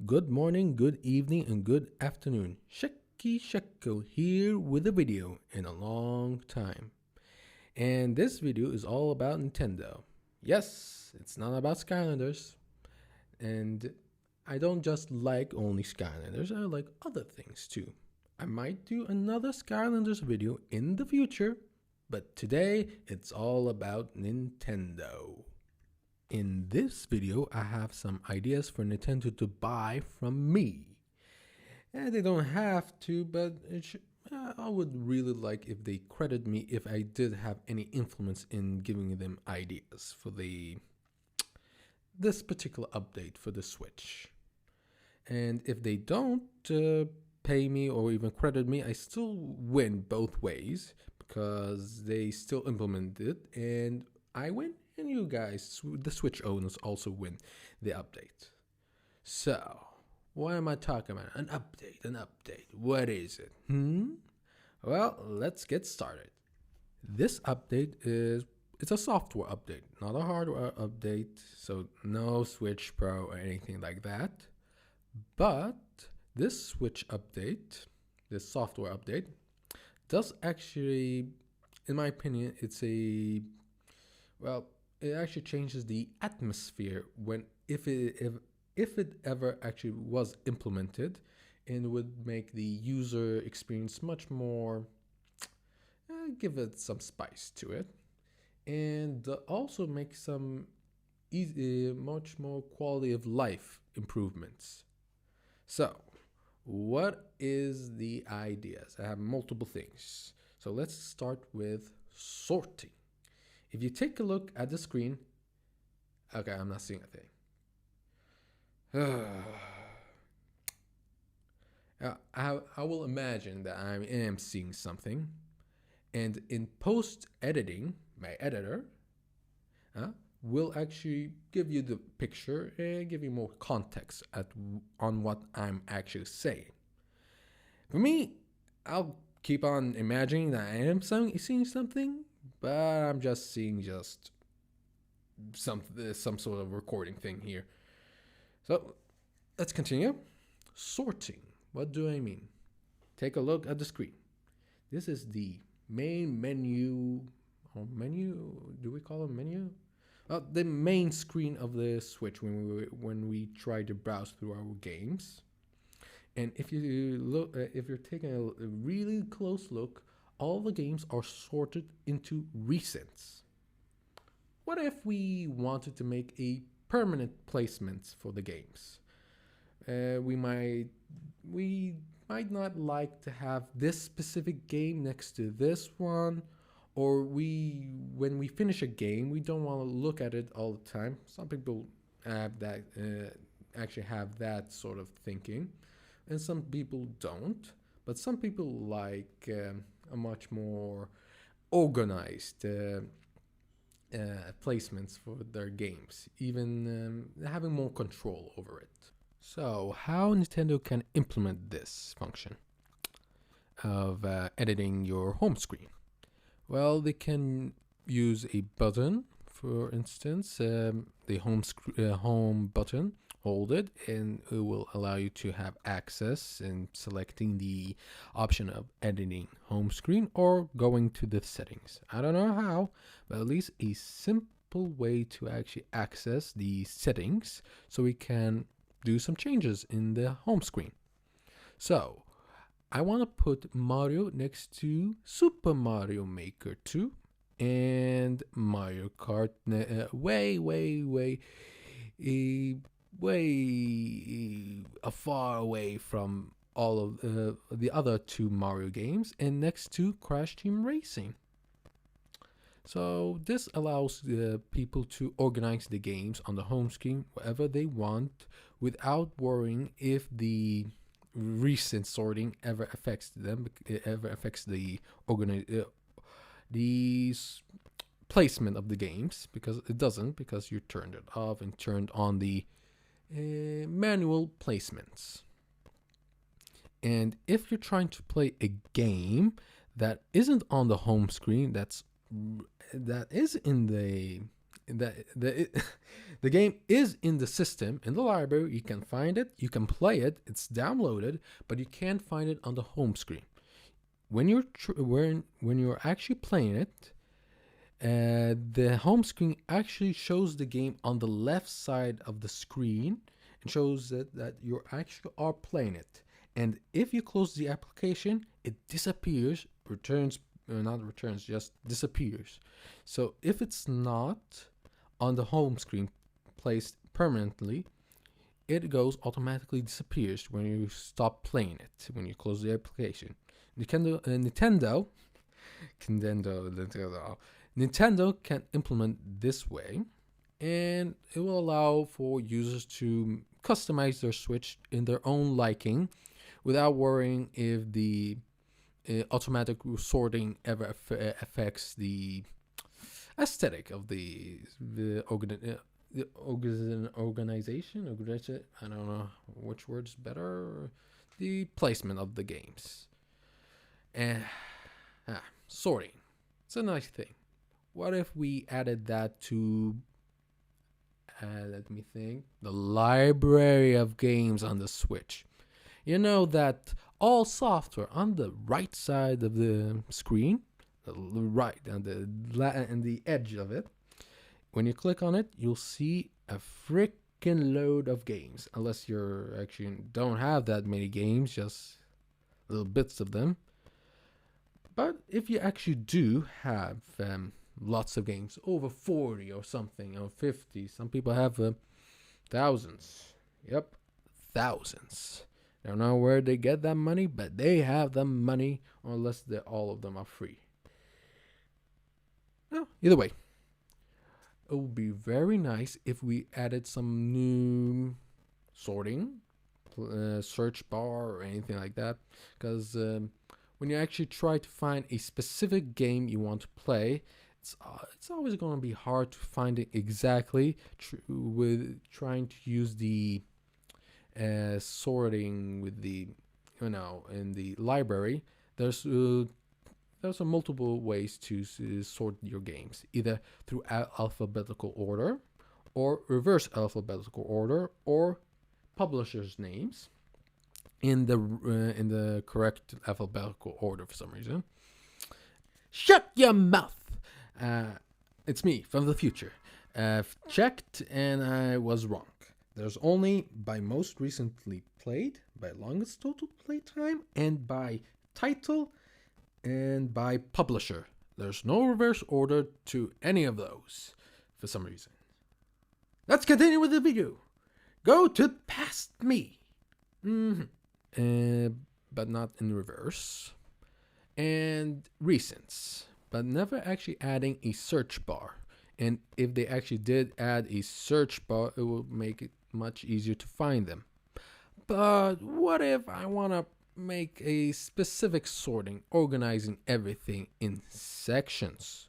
Good morning, good evening, and good afternoon. Sheki Shekko here with a video in a long time. And this video is all about Nintendo. Yes, it's not about Skylanders. And I don't just like only Skylanders, I like other things too. I might do another Skylanders video in the future, but today it's all about Nintendo. In this video, I have some ideas for Nintendo to buy from me. And they don't have to, but I would really like if they credit me if I did have any influence in giving them ideas for this particular update for the Switch. And if they don't pay me or even credit me, I still win both ways because they still implement it and I win and you guys, the Switch owners, also win the update. So, what am I talking about? An update. What is it? Well, let's get started. This update it's a software update, not a hardware update, so no Switch Pro or anything like that. But this Switch update, this software update, does actually, in my opinion, it actually changes the atmosphere when if it ever actually was implemented, and would make the user experience much more, give it some spice to it, and also make some much more quality of life improvements. So, what is the ideas? I have multiple things. So let's start with sorting. If you take a look at the screen, okay, I'm not seeing a thing. I will imagine that I am seeing something, and in post editing, my editor will actually give you the picture and give you more context on what I'm actually saying. For me, I'll keep on imagining that I am seeing something, but I'm just seeing some sort of recording thing here. So let's continue. Sorting. What do I mean? Take a look at the screen. This is the main menu, or menu? Do we call it menu? The main screen of the Switch when we try to browse through our games. And if you're taking a really close look, all the games are sorted into recents. What if we wanted to make a permanent placement for the games? We might not like to have this specific game next to this one, or when we finish a game, we don't want to look at it all the time. Some people have that actually have that sort of thinking, and some people don't. But some people like a much more organized placements for their games, even having more control over it. So, how Nintendo can implement this function of editing your home screen? Well, they can use a button, for instance, the home button. Hold it, and it will allow you to have access in selecting the option of editing home screen or going to the settings. I don't know how, but at least a simple way to actually access the settings so we can do some changes in the home screen. So, I want to put Mario next to Super Mario Maker 2 and Mario Kart far away from all of the other two Mario games, and next to Crash Team Racing. So this allows people to organize the games on the home screen wherever they want without worrying if the recent sorting ever affects them, ever affects the placement of the games, because it doesn't, because you turned it off and turned on the manual placements. And if you're trying to play a game that isn't on the home screen, that is in the the game is in the system, in the library. You can find it, you can play it, it's downloaded, but you can't find it on the home screen. When you're actually playing it, the home screen actually shows the game on the left side of the screen and shows that you actually are playing it. And if you close the application, it disappears, not returns, just disappears. So if it's not on the home screen placed permanently, it goes automatically disappears when you stop playing it, when you close the application. Nintendo can implement this way, and it will allow for users to customize their Switch in their own liking without worrying if the automatic sorting ever affects the aesthetic of the organization. I don't know which word's better. The placement of the games. And sorting. It's a nice thing. What if we added that to, let me think, the library of games on the Switch? You know that all software on the right side of the screen, the right and the edge of it, when you click on it, you'll see a freaking load of games. Unless you're actually don't have that many games, just little bits of them. But if you actually do have lots of games, over 40 or something, or 50, some people have thousands. Yep, thousands. I don't know where they get that money, but they have the money, unless all of them are free. No, either way, it would be very nice if we added some new sorting, search bar or anything like that, because when you actually try to find a specific game you want to play, it's always going to be hard to find it exactly with trying to use the sorting with the, in the library. There's multiple ways to sort your games, either through alphabetical order, or reverse alphabetical order, or publishers' names in the correct alphabetical order for some reason. Shut your mouth! It's me from the future. I've checked and I was wrong. There's only by most recently played, by longest total play time, and by title, and by publisher. There's no reverse order to any of those for some reason. Let's continue with the video. Go to past me. But not in reverse. And recents, but never actually adding a search bar. And if they actually did add a search bar, it will make it much easier to find them. But what if I want to make a specific sorting, organizing everything in sections?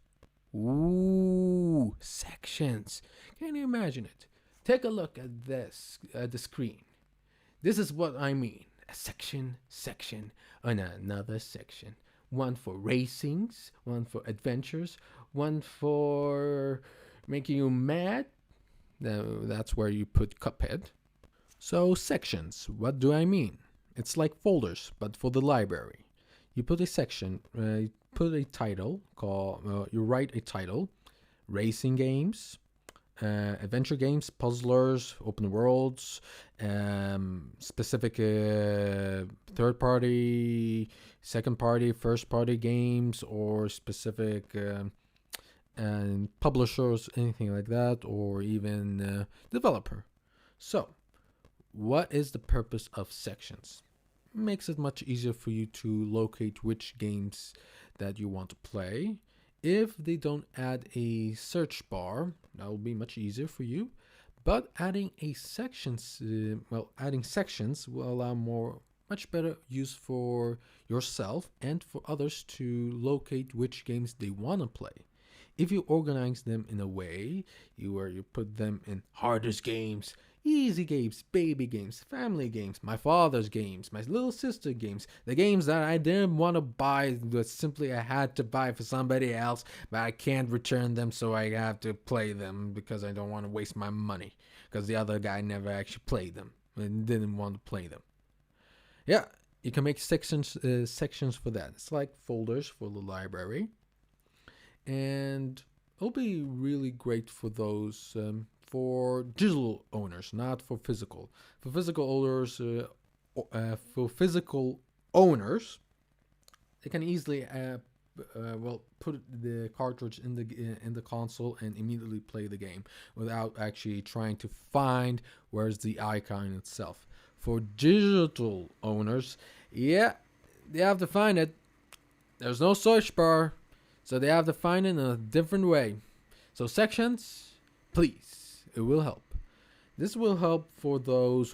Ooh, sections. Can you imagine it? Take a look at this, the screen. This is what I mean. A section, and another section. One for racings, one for adventures, one for making you mad. That's where you put Cuphead. So sections, what do I mean? It's like folders, but for the library. You put a section, you put a title, you write a title, racing games, adventure games, puzzlers, open worlds, specific third party, second party, first party games, or specific publishers, anything like that, or even developer. So, what is the purpose of sections? Makes it much easier for you to locate which games that you want to play. If they don't add a search bar, that will be much easier for you. But adding sections will allow much better use for yourself and for others to locate which games they want to play. if you organize them in a way where you put them in hardest games, easy games, baby games, family games, my father's games, my little sister games, the games that I didn't want to buy, but simply I had to buy for somebody else, but I can't return them, so I have to play them because I don't want to waste my money because the other guy never actually played them and didn't want to play them. Yeah, you can make sections for that. It's like folders for the library, and it'll be really great for those for digital owners, not for physical. For physical owners, they can easily put the cartridge in the console and immediately play the game without actually trying to find where's the icon itself. For digital owners, yeah, they have to find it. There's no search bar, so they have to find it in a different way. So sections, please, it will help. This will help for those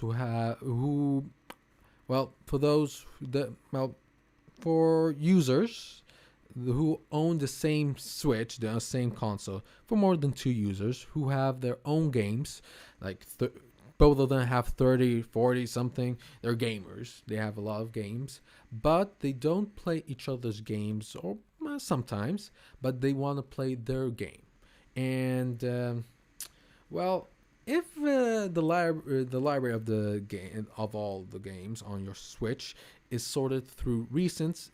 for users who own the same Switch, the same console, for more than 2 users who have their own games, like both of them have 30, 40 something. They're gamers. They have a lot of games, but they don't play each other's games, or sometimes, but they want to play their game. And if the library of the game of all the games on your Switch is sorted through recents,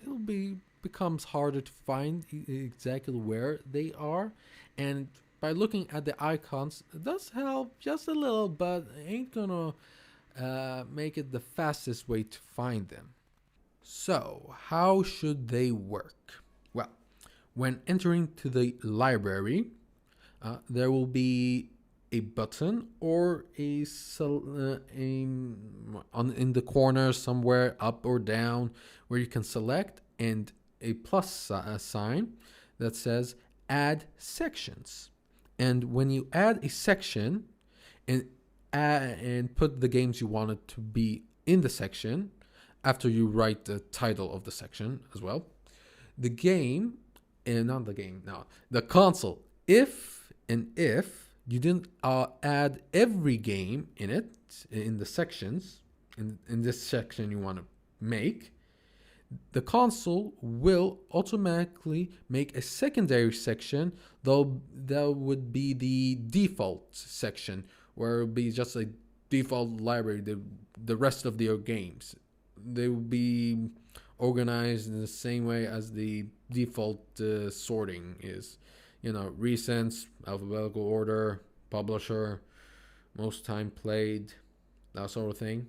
becomes harder to find exactly where they are, and by looking at the icons, it does help just a little, but ain't gonna make it the fastest way to find them. So, how should they work? Well, when entering to the library, there will be a button or in the corner somewhere, up or down, where you can select, and a plus sign that says add sections. And when you add a section and put the games you want it to be in the section, after you write the title of the section as well, the console, if you didn't add every game in the sections, in this section you want to make, the console will automatically make a secondary section, though that would be the default section, where it would be just a default library. The rest of your games, they will be organized in the same way as the default sorting is. Recents, alphabetical order, publisher, most time played, that sort of thing.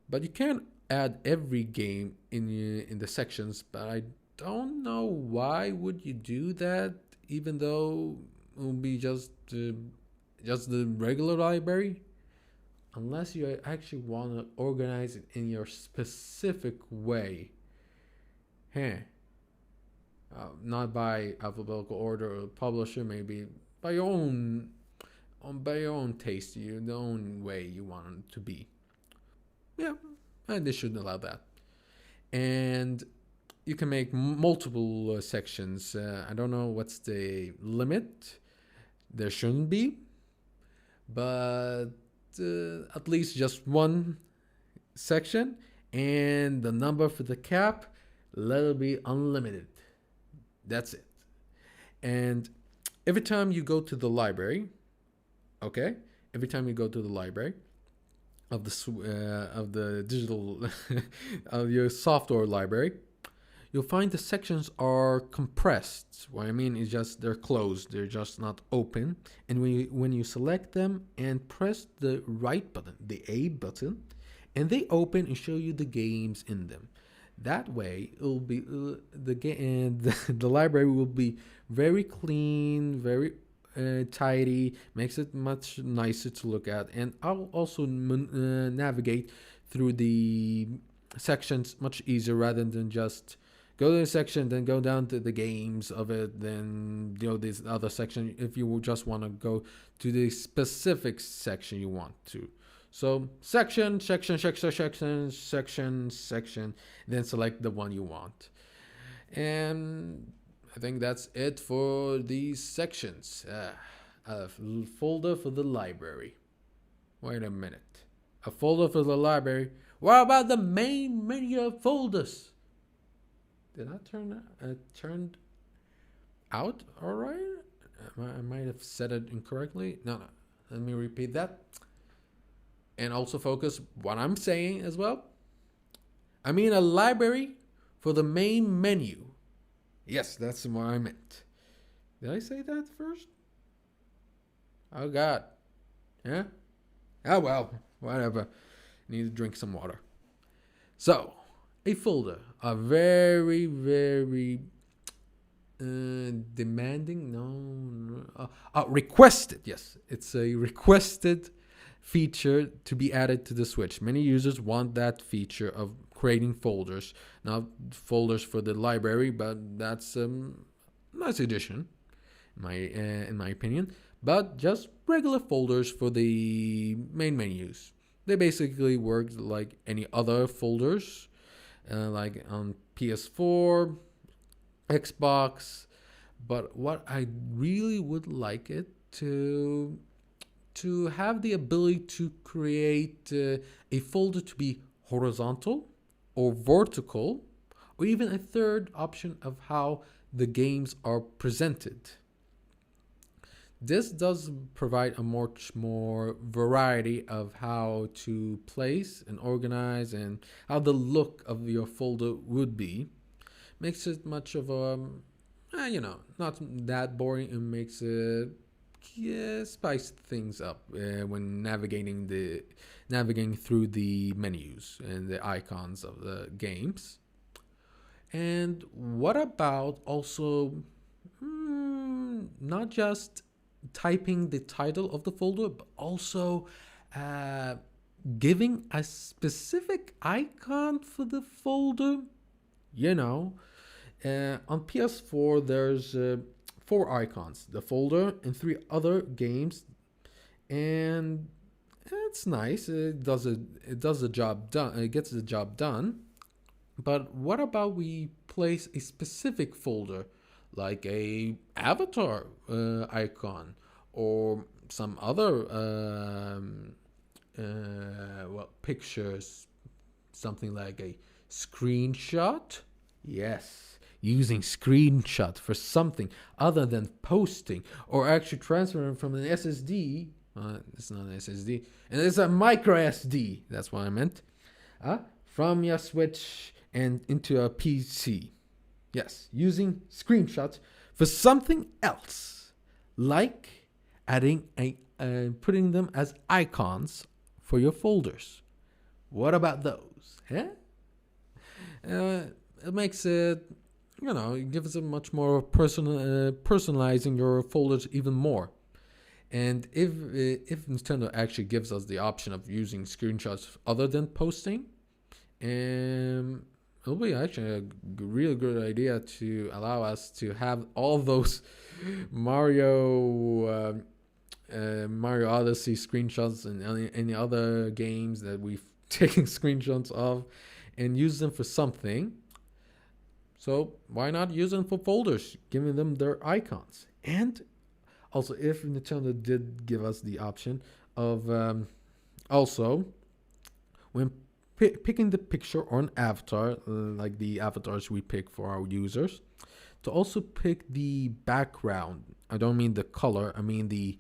But you can't add every game in the sections, but I don't know why would you do that, even though it will be just the regular library, unless you actually want to organize it in your specific way. Not by alphabetical order or publisher, maybe by your own taste, the own way you want it to be. Yeah, and they shouldn't allow that. And you can make multiple sections. I don't know what's the limit. There shouldn't be, but at least just one section, and the number for the cap, let it be unlimited. That's it. And every time you go to the library, of the digital of your software library, you'll find the sections are compressed. What I mean is just they're closed, they're just not open. And when you select them and press the right button, the A button, and they open and show you the games in them. That way, it'll be the library will be very clean, very tidy, makes it much nicer to look at, and I'll also navigate through the sections much easier rather than just go to the section, then go down to the games of it, then this other section if you just want to go to the specific section you want to. So section, then select the one you want. And I think that's it for these sections. A folder for the library. Wait a minute. A folder for the library. What about the main menu of folders? Did I turned out all right? I might have said it incorrectly. No. Let me repeat that. And also focus what I'm saying as well. I mean a library for the main menu. Yes, that's what I meant. Did I say that first? Oh God. Yeah? Oh well, whatever. Need to drink some water. So, a folder. A very, very demanding. Requested. Yes, it's a requested feature to be added to the Switch. Many users want that feature of creating folders. Not folders for the library, but that's a nice addition, in my opinion. But just regular folders for the main menus. They basically work like any other folders, like on PS4, Xbox. But what I really would like it to have the ability to create a folder to be horizontal or vertical, or even a third option of how the games are presented. This does provide a much more variety of how to place and organize and how the look of your folder would be. Makes it much of a, not that boring, and makes it spice things up when navigating through the menus and the icons of the games. And what about also not just typing the title of the folder, but also giving a specific icon for the folder? On PS4 there's 4 icons: the folder and 3 other games, and it's nice. It does the job done. It gets the job done. But what about we place a specific folder, like a avatar icon, or some other pictures, something like a screenshot? Yes, using screenshot for something other than posting or actually transferring from an SSD. It's not an SSD, and it's a micro SD. That's what I meant. From your Switch and into a PC. Yes, using screenshots for something else, like adding putting them as icons for your folders. What about those? It makes it, it gives it much more personalizing your folders even more. And if Nintendo actually gives us the option of using screenshots other than posting, it'll be actually a really good idea to allow us to have all those Mario Odyssey screenshots and any other games that we've taken screenshots of, and use them for something. So why not use them for folders, giving them their icons? And also, if Nintendo did give us the option of also when picking the picture or an avatar, like the avatars we pick for our users, to also pick the background. I don't mean the color. I mean the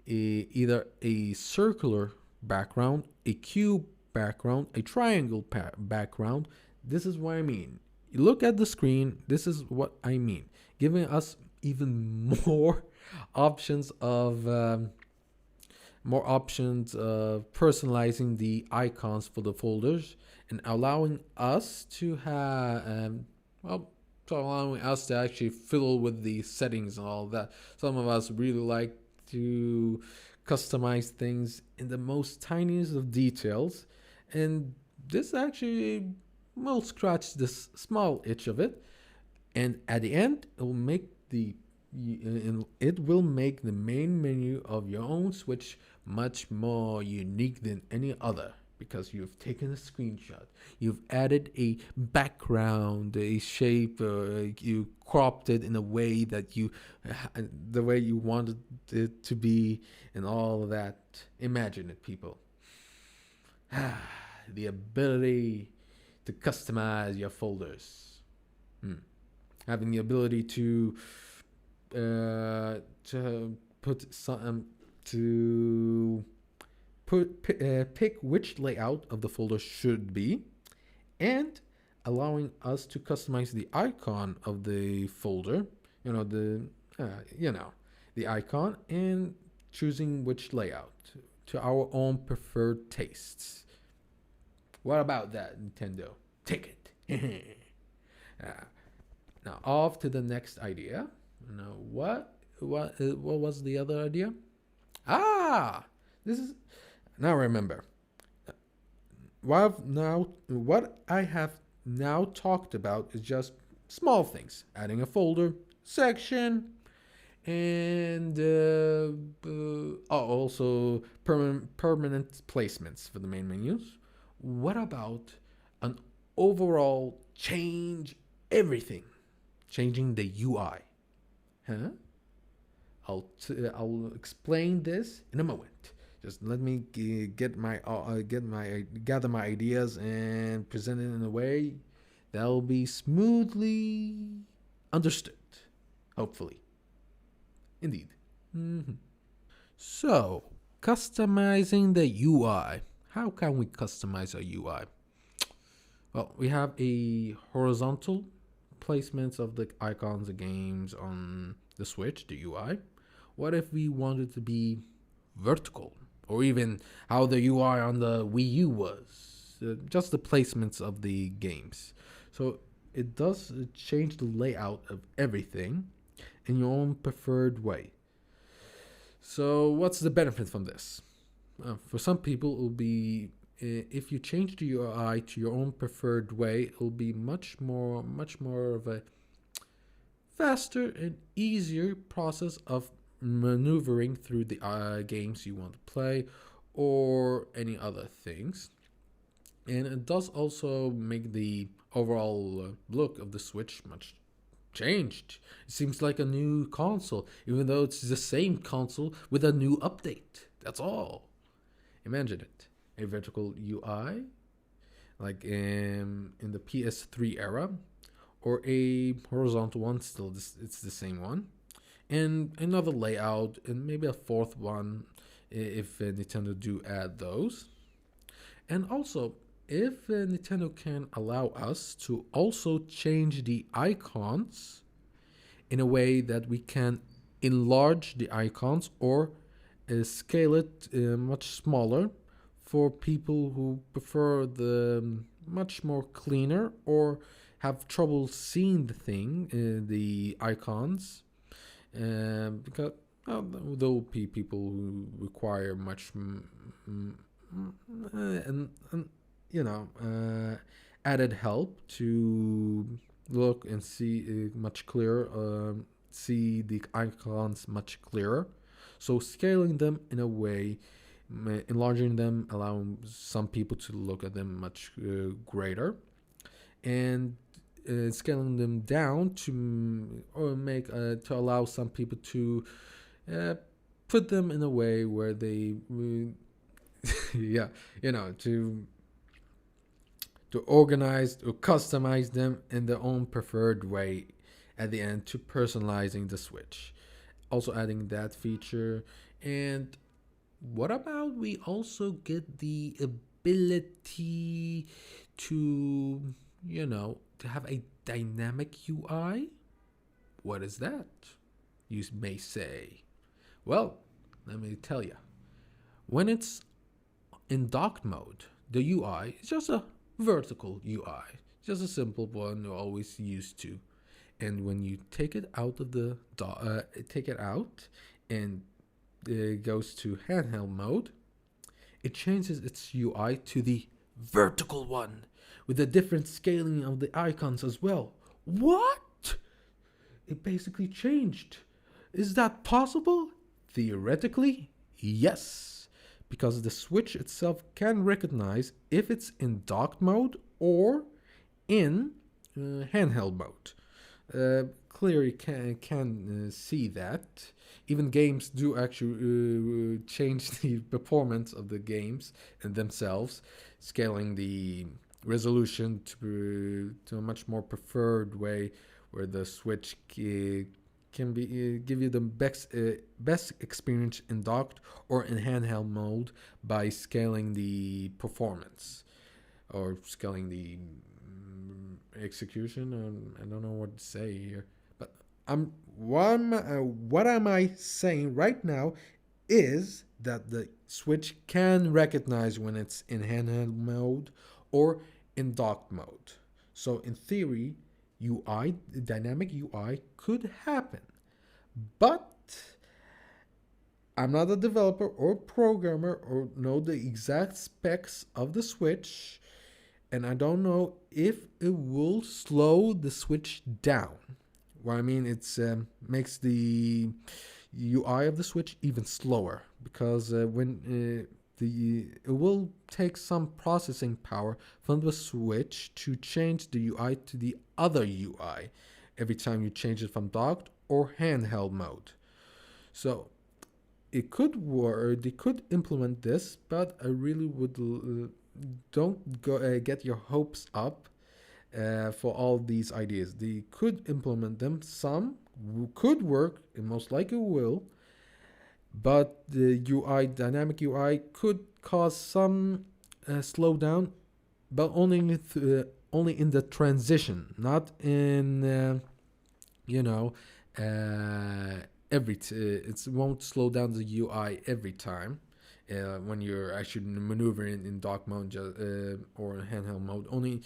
either a circular background, a cube background, a triangle background. This is what I mean. You look at the screen. This is what I mean. Giving us even more options of personalizing the icons for the folders, and allowing us to have allowing us to actually fiddle with the settings and all that. Some of us really like to customize things in the most tiniest of details, and this actually will scratch this small itch of it, and at the end it will make the main menu of your own Switch much more unique than any other. because you've taken a screenshot, you've added a background, a shape, you cropped it in a way that the way you wanted it to be, and all of that. Imagine it, people. The ability to customize your folders. Having the ability to put some to pick which layout of the folder should be, and allowing us to customize the icon of the folder. The icon, and choosing which layout to our own preferred tastes. What about that, Nintendo? Take it. Now off to the next idea. Now what was the other idea? This is now remember. What I have now talked about is just small things: adding a folder, section, and also permanent placements for the main menus. What about an overall change everything? Changing the UI. Huh? I'll explain this in a moment. Just let me gather my ideas and present it in a way that'll be smoothly understood. Hopefully. Indeed. So, customizing the UI. How can we customize a UI? Well, we have a horizontal placements of the icons of games on the Switch, the UI. What if we wanted to be vertical? Or even how the UI on the Wii U was. Just the placements of the games. So it does change the layout of everything in your own preferred way. So what's the benefit from this? For some people, it will be if you change the UI to your own preferred way, it will be much more of a faster and easier process of maneuvering through the games you want to play or any other things. And it does also make the overall look of the Switch much changed. It seems like a new console, even though it's the same console with a new update. That's all. Imagine it. A vertical UI, like in the PS3 era, or a horizontal one, still it's the same one, and another layout, and maybe a fourth one if Nintendo do add those. And also, if Nintendo can allow us to also change the icons in a way that we can enlarge the icons or scale it much smaller for people who prefer the much more cleaner or have trouble seeing the icons, because there'll be people who require much added help to look and see much clearer, see the icons much clearer. So scaling them in a way, enlarging them, allowing some people to look at them much greater, and scaling them down to allow some people to put them in a way where they to organize or customize them in their own preferred way at the end, to personalizing the Switch. Also adding that feature. And what about we also get the ability to have a dynamic UI? What is that, you may say? Well, let me tell you. When it's in docked mode, the UI is just a vertical UI, just a simple one you're always used to. And when you take it out of the and it goes to handheld mode, it changes its UI to the vertical one with a different scaling of the icons as well. What? It basically changed. Is that possible? Theoretically, yes. because the Switch itself can recognize if it's in docked mode or in handheld mode. Clearly can see that. Even games do actually change the performance of the games and themselves, scaling the resolution to a much more preferred way, where the Switch can be give you the best experience in docked or in handheld mode by scaling the performance or scaling the execution. I don't know what to say here, but what am I saying right now is that the Switch can recognize when it's in handheld mode or in docked mode. So in theory, UI, dynamic UI could happen. But I'm not a developer or programmer or know the exact specs of the Switch, and I don't know if it will slow the Switch down. What I mean, it makes the UI of the Switch even slower, because when it will take some processing power from the Switch to change the UI to the other UI every time you change it from docked or handheld mode. So it could work. They could implement this, but I really would don't go get your hopes up for all these ideas. They could implement them. Some could work, and most likely will. But the UI, dynamic UI, could cause some slowdown, but only in the transition, not in it won't slow down the UI every time when you're actually maneuvering in dock mode or handheld mode. Only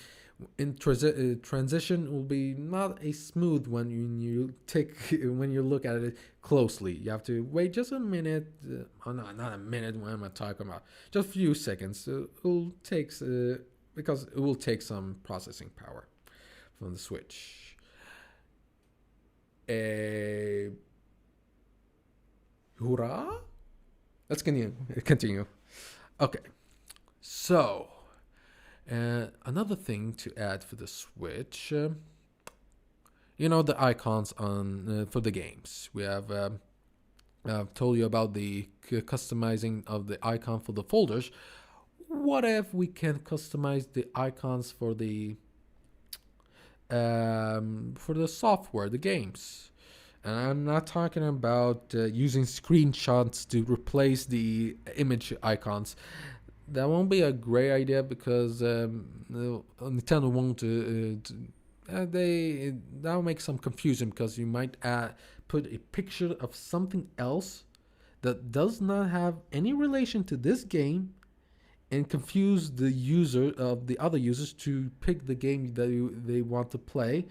in transition will be not a smooth one when you look at it closely. You have to wait just a minute. Not a minute. What am I talking about? Just a few seconds. Because it will take some processing power from the Switch. Hurrah! Let's continue. Okay. So, another thing to add for the Switch, the icons on for the games. We have I've told you about the customizing of the icon for the folders. What if we can customize the icons for the software, the games? And I'm not talking about using screenshots to replace the image icons. That won't be a great idea, because Nintendo won't. That'll make some confusion, because you might put a picture of something else that does not have any relation to this game, and confuse the other users to pick the game that they want to play,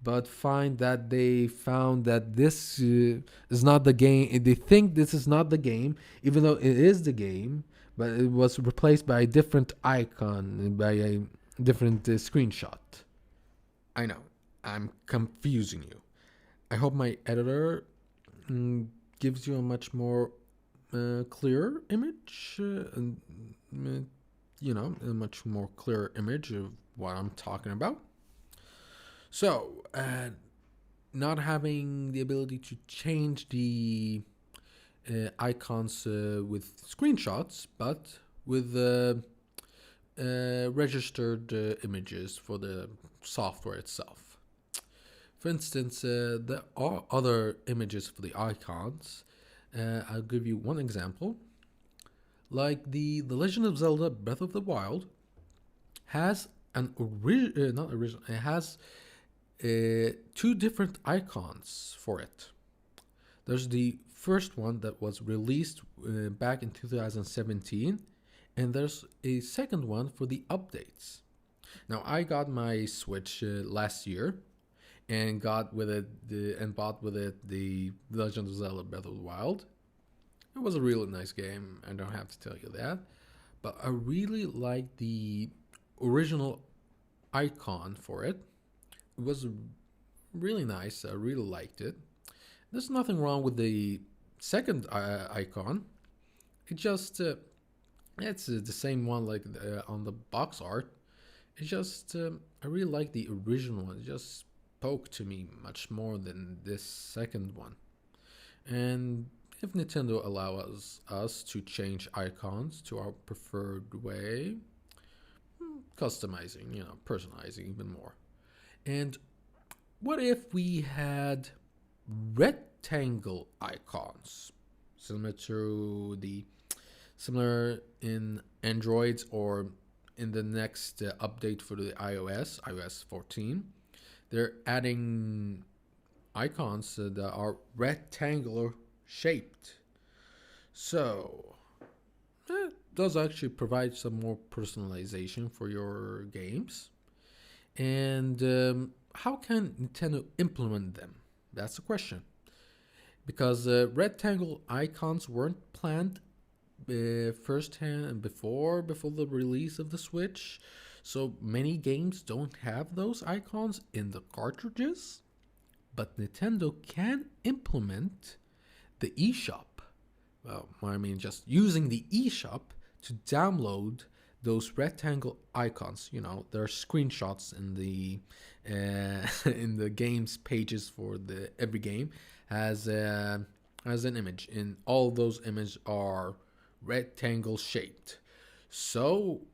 but find that they found that this is not the game. They think this is not the game, even though it is the game, but it was replaced by a different icon, by a different screenshot. I know, I'm confusing you. I hope my editor gives you a much more clear image, a much more clear image of what I'm talking about. So, not having the ability to change the icons with screenshots, but with registered images for the software itself. For instance, there are other images for the icons. I'll give you one example. Like the Legend of Zelda Breath of the Wild has it has two different icons for it. There's the first one that was released back in 2017, and there's a second one for the updates. Now, I got my Switch last year, and bought with it the Legend of Zelda Breath of the Wild. It was a really nice game. I don't have to tell you that, but I really like the original icon for it. It was really nice. I really liked it. There's nothing wrong with the second icon. It just It's the same one like on the box art. It's just I really like the original one. It just spoke to me much more than this second one. And if Nintendo allows us to change icons to our preferred way, customizing, personalizing even more. And what if we had rectangle icons, similar to the similar in Androids or in the next update for the iOS 14? They're adding icons that are rectangular shaped. So it does actually provide some more personalization for your games. And how can Nintendo implement them? That's the question. Because rectangle icons weren't planned firsthand before the release of the Switch, so many games don't have those icons in the cartridges. But Nintendo can implement the eShop. Well, I mean, just using the eShop to download those rectangle icons. There are screenshots in the in the game's pages for the every game as an image, and all those images are rectangle shaped. So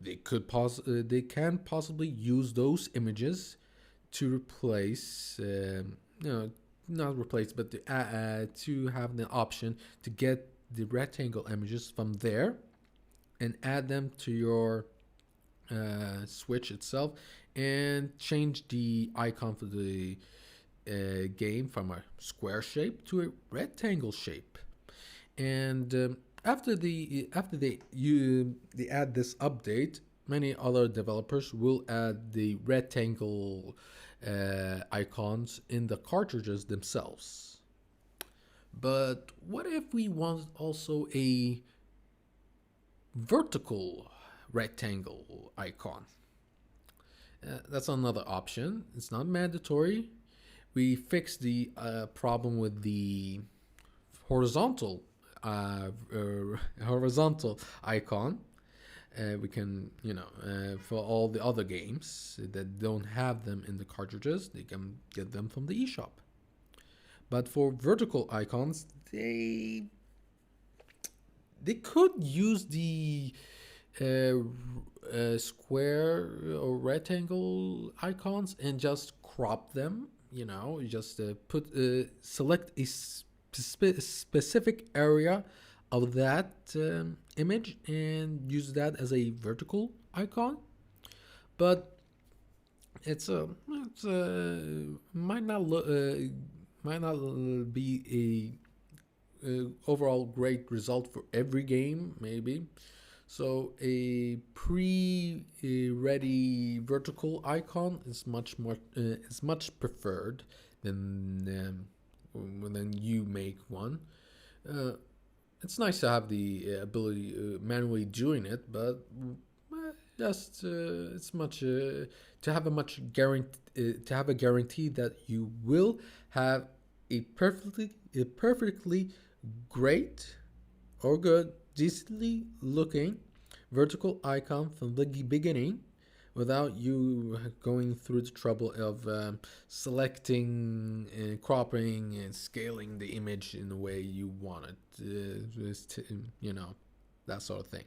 they can possibly use those images to replace, not replace, but to have the option to get the rectangle images from there and add them to your Switch itself and change the icon for the game from a square shape to a rectangle shape. And after they add this update, many other developers will add the rectangle icons in the cartridges themselves. But what if we want also a vertical rectangle icon? That's another option. It's not mandatory. We fixed the problem with the horizontal horizontal icon. We can, for all the other games that don't have them in the cartridges, they can get them from the eShop. But for vertical icons, they could use the square or rectangle icons and just crop them. Just select a specific area of that image and use that as a vertical icon. But it's might not be a overall great result for every game, maybe. So a pre-ready vertical icon is much preferred than when you make one. It's nice to have the ability manually doing it, but just it's much to have a guarantee that you will have a perfectly great or good, decently looking vertical icon from the beginning without you going through the trouble of selecting and cropping and scaling the image in the way you want it, that sort of thing.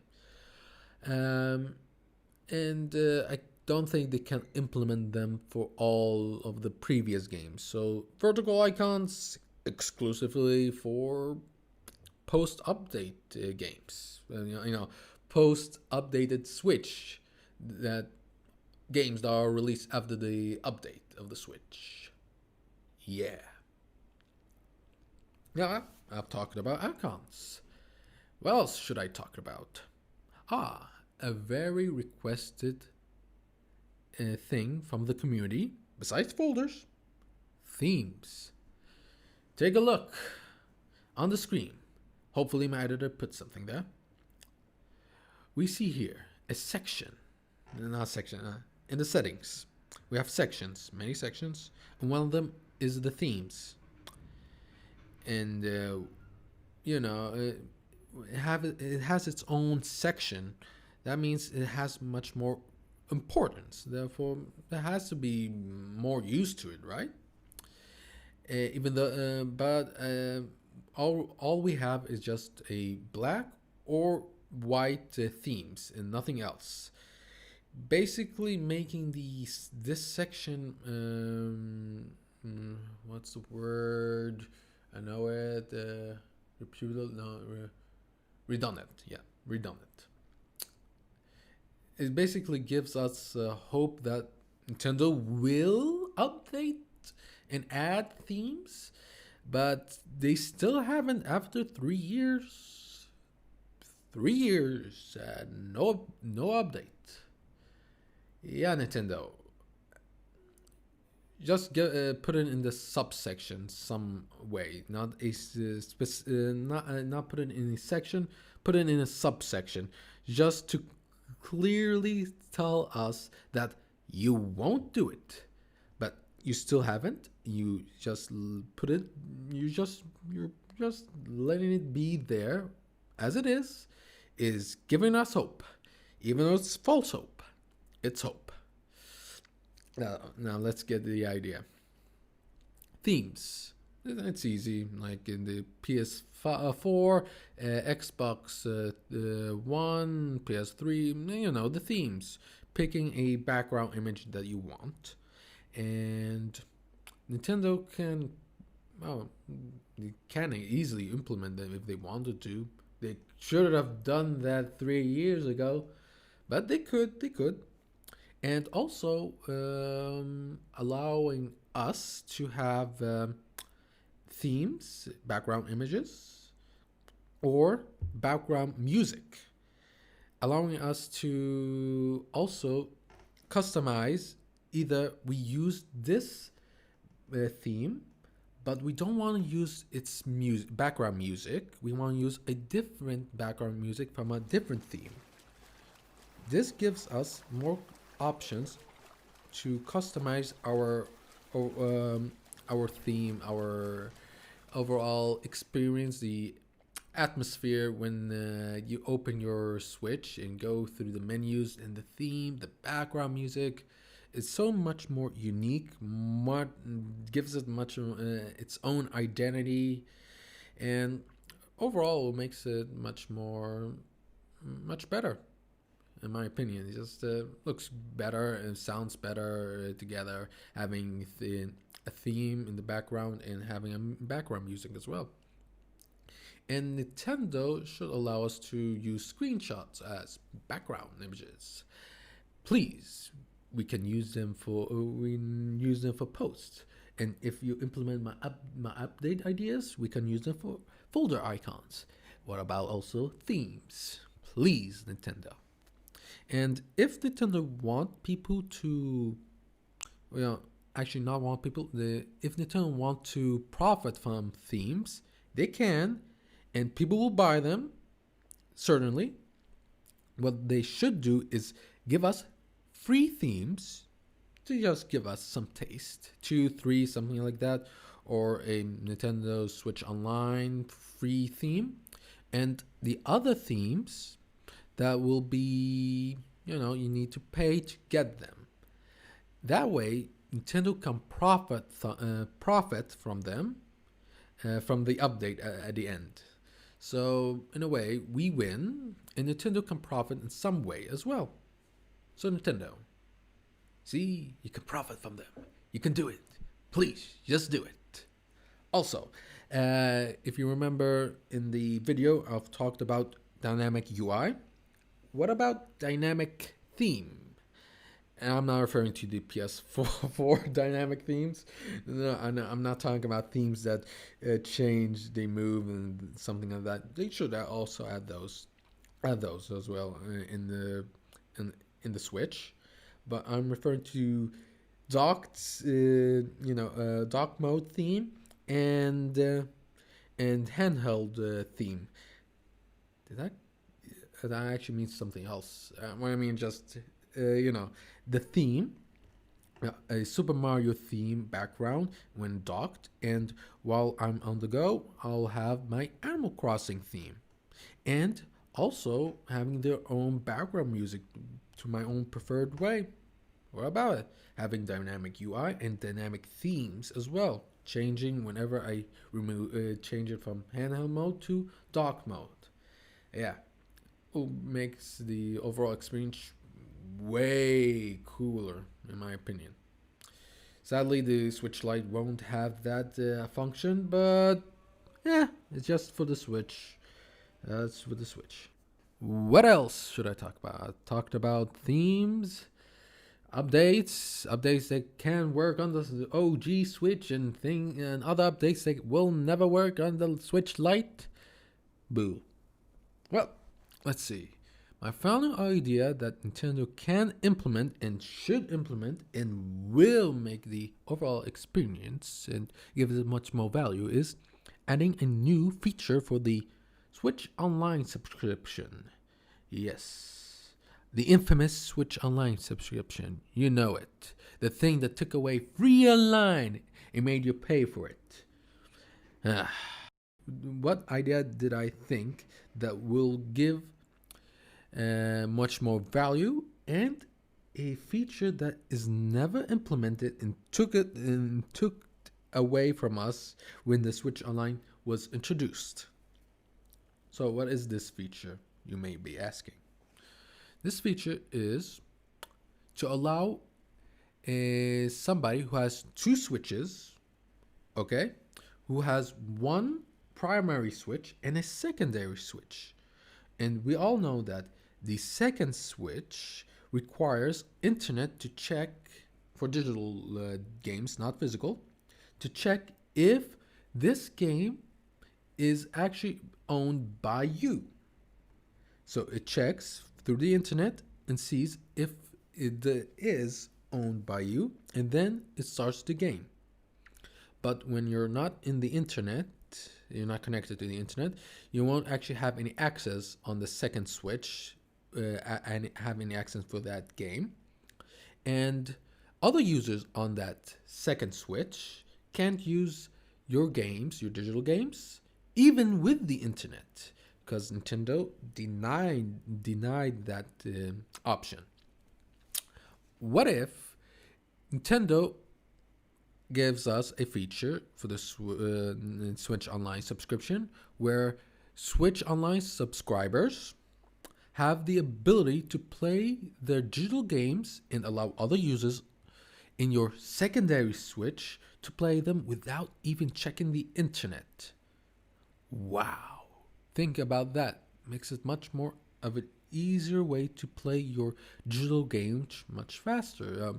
And I don't think they can implement them for all of the previous games. So vertical icons exclusively for post-update games. Post-updated Switch that games that are released after the update of the Switch. Yeah. Now I've talked about icons. What else should I talk about? A very requested thing from the community, besides folders, themes. Take a look on the screen. Hopefully my editor put something there. We see here a section, not section, in the settings. We have sections, many sections, and one of them is the themes. And it has its own section. That means it has much more importance. Therefore, there has to be more use to it, right? Even though, but all we have is just a black or white themes and nothing else. Basically, making this section what's the word? I know it. Repudial? No, redundant. Yeah, redundant. It basically gives us hope that Nintendo will update and add themes, but they still haven't after 3 years. 3 years, no update. Yeah, Nintendo. Just put it in the subsection some way, not not put it in a section. Put it in a subsection, just to clearly tell us that you won't do it, but you still haven't. You just put it. You're just letting it be there, as it is giving us hope, even though it's false hope. It's hope. Now let's get the idea. Themes. It's easy, like in the PS4, Xbox One, PS3, you know, the themes. Picking a background image that you want. And Nintendo can, well, they can easily implement them if they wanted to. They should have done that 3 years ago, but they could. And also allowing us to have themes, background images, or background music, allowing us to also customize. Either we use this theme, but we don't want to use its background music. We want to use a different background music from a different theme. This gives us more options to customize our theme, our overall experience, the atmosphere when you open your Switch and go through the menus and the theme, the background music. It's so much more unique, gives it much its own identity, and overall makes it much better. In my opinion, it just looks better and sounds better together, having a theme in the background and having a background music as well. And Nintendo should allow us to use screenshots as background images. Please, we use them for posts. And if you implement my update ideas, we can use them for folder icons. What about also themes? Please, Nintendo. And if Nintendo want people to, well, actually not want people, if Nintendo want to profit from themes, they can, and people will buy them, certainly. What they should do is give us free themes to just give us some taste, 2, 3, something like that, or a Nintendo Switch Online free theme, and the other themes that will be, you need to pay to get them. That way, Nintendo can profit from them, from the update at the end. So, in a way, we win, and Nintendo can profit in some way as well. So, Nintendo, see, you can profit from them. You can do it. Please, just do it. Also, if you remember in the video, I've talked about dynamic UI. What about dynamic theme? And I'm not referring to the PS4 dynamic themes. No, I'm not talking about themes that change, they move, and something like that. They should also add those as well in the Switch. But I'm referring to docked, dock mode theme and handheld theme. That actually means something else. What I mean, just the theme, a Super Mario theme background when docked, and while I'm on the go, I'll have my Animal Crossing theme. and also having their own background music to my own preferred way. What about it? Having dynamic UI and dynamic themes as well, changing whenever I change it from handheld mode to dock mode. Yeah, it makes the overall experience way cooler, in my opinion. Sadly, the Switch Lite won't have that function, but yeah, it's just for the Switch. That's for the Switch. What else should I talk about? I talked about themes, updates that can work on the OG Switch, and other updates that will never work on the Switch Lite. Boo. Well, let's see. My final idea that Nintendo can implement and should implement and will make the overall experience and give it much more value is adding a new feature for the Switch Online subscription. Yes, the infamous Switch Online subscription. You know it. The thing that took away free online and made you pay for it. What idea did I think that will give much more value and a feature that is never implemented and took away from us when the Switch Online was introduced? So what is this feature, you may be asking? This feature is to allow somebody who has two switches, okay, who has one primary switch and a secondary switch. And we all know that the second switch requires internet to check, for digital games, not physical, to check if this game is actually owned by you. So it checks through the internet and sees if it is owned by you, and then it starts the game. But when you're not in the internet, you're not connected to the internet, you won't actually have any access on the second switch and have any access for that game. And other users on that second switch can't use your games, your digital games, even with the internet, because Nintendo denied that option. What if Nintendo gives us a feature for the Switch Online subscription where Switch Online subscribers have the ability to play their digital games and allow other users in your secondary Switch to play them without even checking the internet? Wow. Think about that. Makes it much more of an easier way to play your digital games much faster.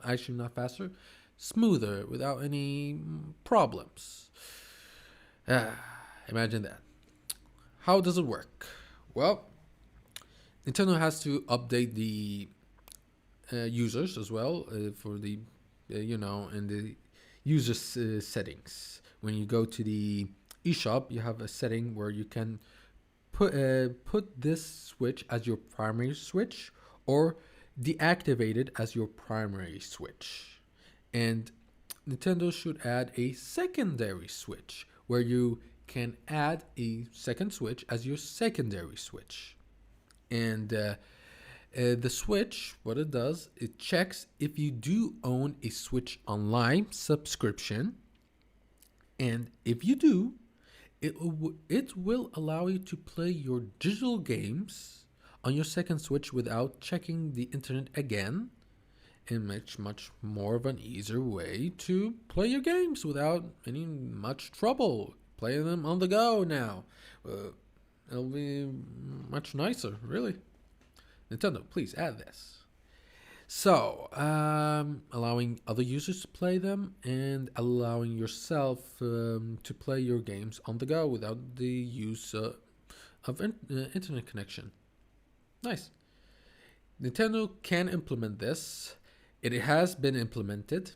Actually, not faster, smoother, without any problems. Imagine that. How does it work? Well, Nintendo has to update the users as well for the, in the user settings. When you go to the eShop, you have a setting where you can put this switch as your primary switch or deactivate it as your primary switch. And Nintendo should add a secondary switch where you can add a second switch as your secondary switch. And the Switch, what it does, it checks if you do own a Switch Online subscription. And if you do, it will allow you to play your digital games on your second Switch without checking the internet again, and much more of an easier way to play your games without any much trouble. Playing them on the go now. It'll be much nicer, really. Nintendo, please add this. So, allowing other users to play them and allowing yourself to play your games on the go without the use of internet connection. Nice. Nintendo can implement this. It has been implemented.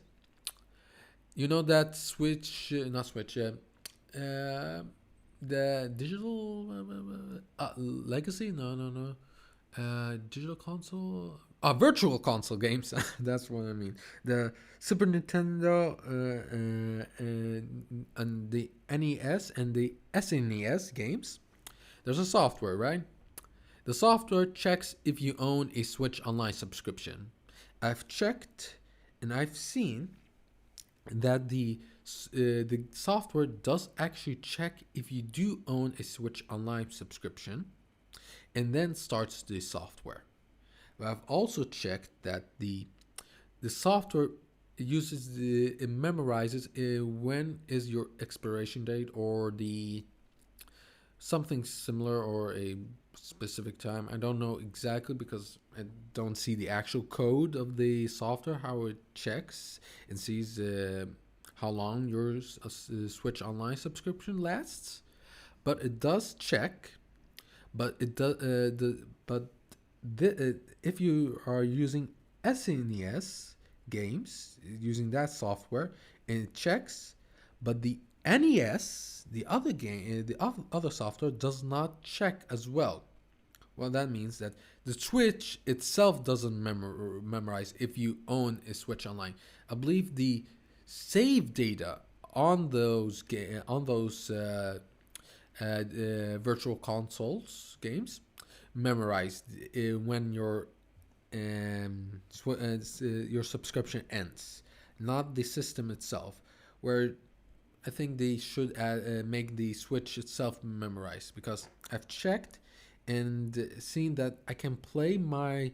You know that Switch, not Switch, the digital legacy? No. Digital console? Virtual console games. That's what I mean. The Super Nintendo and the NES and the SNES games. there's a software, right? The software checks if you own a Switch Online subscription. I've checked and I've seen that the software does actually check if you do own a Switch Online subscription and then starts the software. But I've also checked that the software it memorizes when is your expiration date or the something similar or a specific time. I don't know exactly because I don't see the actual code of the software, how it checks and sees how long your Switch Online subscription lasts. But it does check. But it does. If you are using SNES games using that software and it checks, but the NES, the other game, the other software does not check as well. Well, that means that the Switch itself doesn't memorize if you own a Switch Online. I believe the save data on those virtual consoles games memorized when your subscription ends, not the system itself. Where I think they should make the Switch itself memorize, because I've checked and seen that I can play my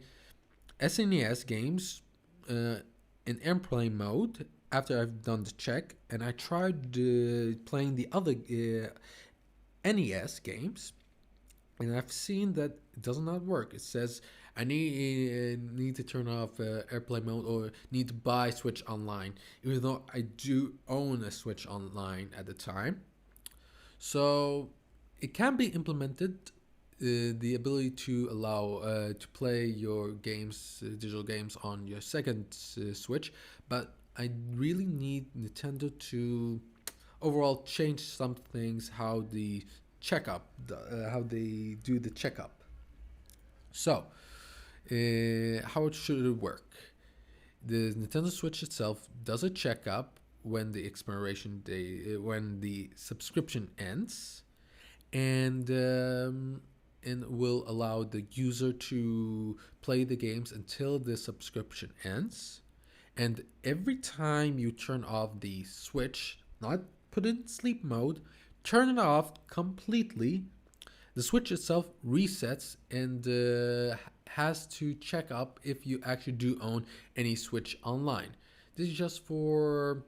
SNES games in airplane mode after I've done the check, and I tried playing the other NES games, and I've seen that it does not work. It says I need to turn off airplane mode or need to buy Switch Online, even though I do own a Switch Online at the time. So it can be implemented, the ability to allow to play your games, digital games, on your second Switch, but I really need Nintendo to overall change some things, how the checkup, how they do the checkup. So, how should it work? The Nintendo Switch itself does a checkup when the expiration day, when the subscription ends, and will allow the user to play the games until the subscription ends. And every time you turn off the Switch, not put it in sleep mode, turn it off completely, the Switch itself resets and has to check up if you actually do own any Switch Online. This is just for,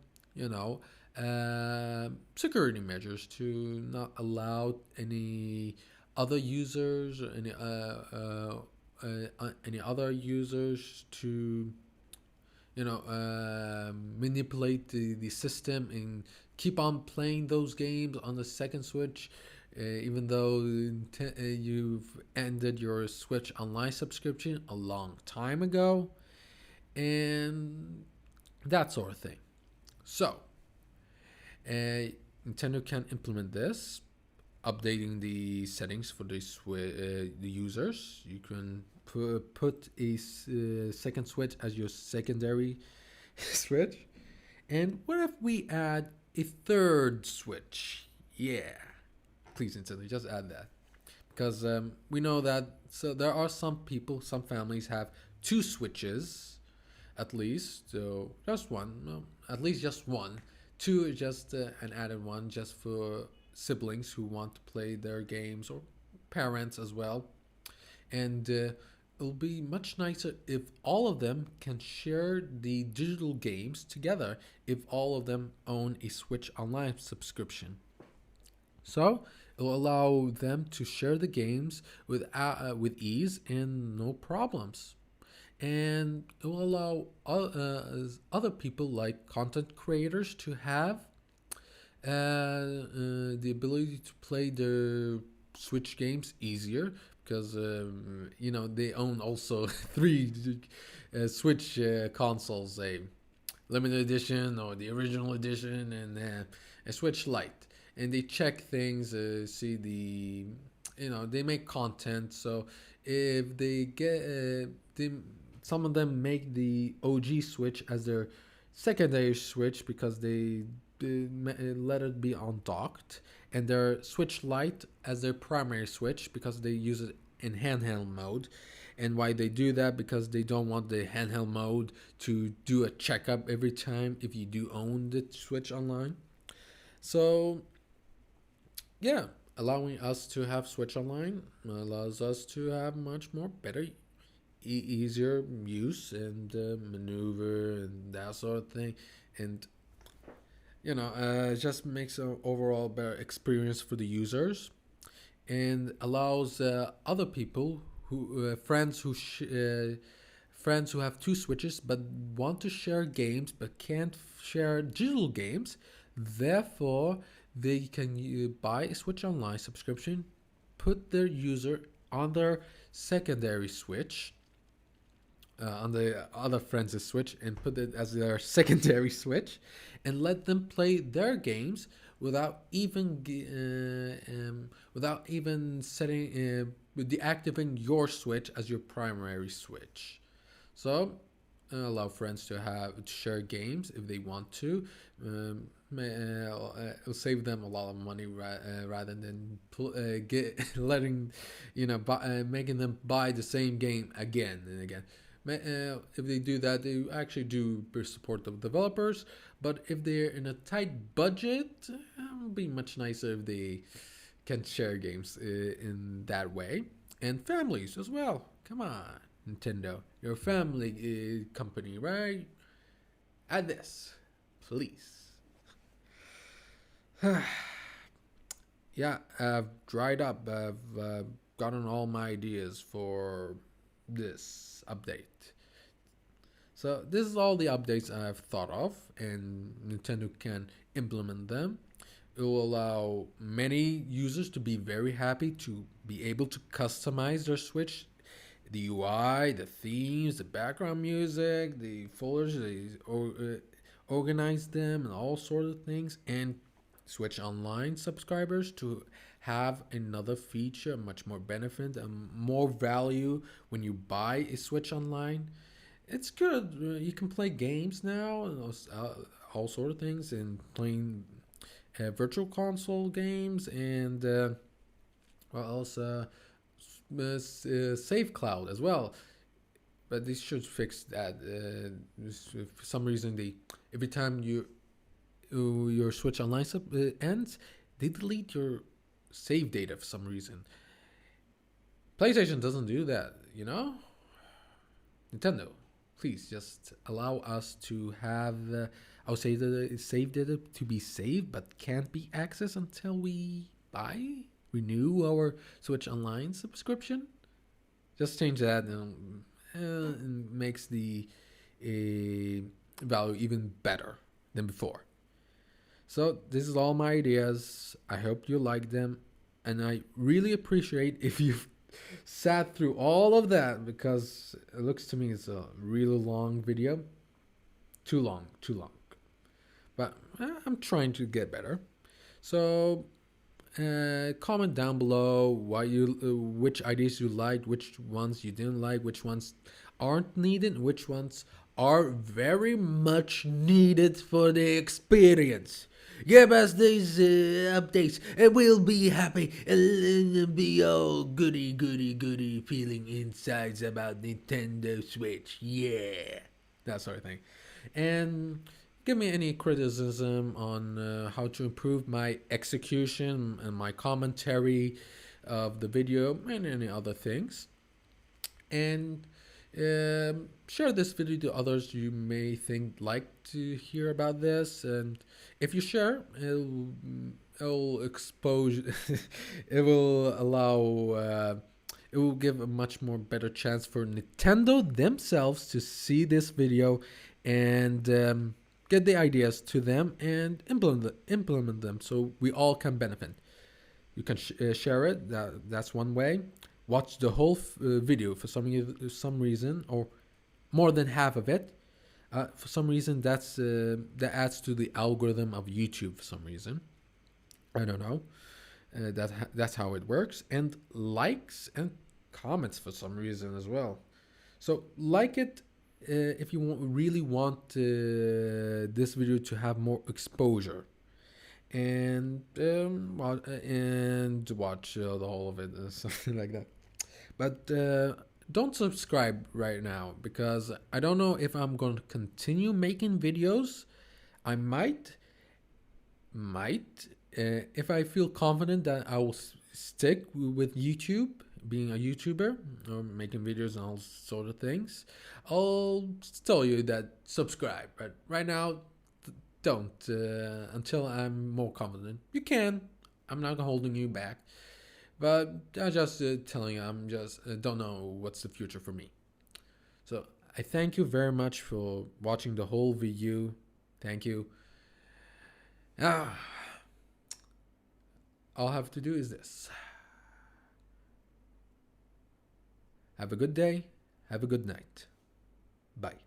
security measures to not allow any other users, any other users to manipulate the system and keep on playing those games on the second Switch, even though you've ended your Switch Online subscription a long time ago, and that sort of thing. So, Nintendo can implement this, updating the settings for the users. You can put a second Switch as your secondary Switch. And what if we add a third Switch? Yeah, please, Nintendo, just add that, because we know that. So there are some people, some families have two Switches, at least. So just one, no, at least just one. Two is just an added one, just for siblings who want to play their games, or parents as well. And it'll be much nicer if all of them can share the digital games together, if all of them own a Switch Online subscription. So it will allow them to share the games with ease and no problems. And it will allow other people, like content creators, to have the ability to play their Switch games easier, because they own also three Switch consoles: a limited edition, or the original edition, and a Switch Lite. And they check things, see they make content. So if they get some of them make the OG Switch as their secondary Switch, because they let it be undocked, and their Switch Lite as their primary Switch because they use it in handheld mode. And why they do that? Because they don't want the handheld mode to do a checkup every time if you do own the Switch Online. So yeah, allowing us to have Switch Online allows us to have much more better, easier use and maneuver and that sort of thing. And it just makes an overall better experience for the users, and allows other people who friends who have two switches but want to share games but can't share digital games. Therefore, they can buy a Switch Online subscription, put their user on their secondary Switch, on the other friends' Switch, and put it as their secondary Switch, and let them play their games without even setting deactivating your Switch as your primary Switch. So allow friends to share games if they want to. It'll save them a lot of money rather than making them buy the same game again and again. If they do that, they actually do support the developers. But if they're in a tight budget, it would be much nicer if they can share games in that way. And families as well. Come on, Nintendo. You're a family company, right? Add this, please. Yeah, I've dried up. I've gotten all my ideas for this update. So this is all the updates I've thought of, and Nintendo can implement them. It will allow many users to be very happy to be able to customize their Switch, the UI, the themes, the background music, the folders, organize them, and all sorts of things. And Switch Online subscribers to have another feature, much more benefit and more value when you buy a Switch Online. It's good. You can play games now, all sort of things, and playing virtual console games, and what else? Save Cloud as well. But they should fix that. For some reason, every time your Switch Online ends, they delete your save data for some reason. PlayStation doesn't do that, Nintendo, please just allow us to have, I'll say the save data to be saved, but can't be accessed until we renew our Switch Online subscription. Just change that, and makes the value even better than before. So this is all my ideas. I hope you like them, and I really appreciate if you've sat through all of that, because it looks to me it's a really long video. Too long. But I'm trying to get better. So comment down below which ideas you liked, which ones you didn't like, which ones aren't needed, which ones are very much needed for the experience. Give us these updates and we'll be happy and be all goody feeling insides about Nintendo Switch. Yeah, that sort of thing. And give me any criticism on how to improve my execution and my commentary of the video and any other things. And share this video to others you may think like to hear about this. And if you share, it'll expose it will allow it will give a much more better chance for Nintendo themselves to see this video and get the ideas to them and implement them so we all can benefit. You can share it. That's one way. Watch the whole video for some reason, or more than half of it. For some reason, that adds to the algorithm of YouTube. For some reason, I don't know. That's how it works. And likes and comments for some reason as well. So like it if you really want this video to have more exposure, and watch the whole of it or something like that. But don't subscribe right now, because I don't know if I'm going to continue making videos. I might, if I feel confident that I will stick with YouTube, being a YouTuber or making videos and all sort of things, I'll tell you that subscribe. But right now, don't until I'm more confident. You can. I'm not holding you back. But I'm just telling you, I'm just don't know what's the future for me. So I thank you very much for watching the whole video. Thank you. Ah, all I have to do is this. Have a good day. Have a good night. Bye.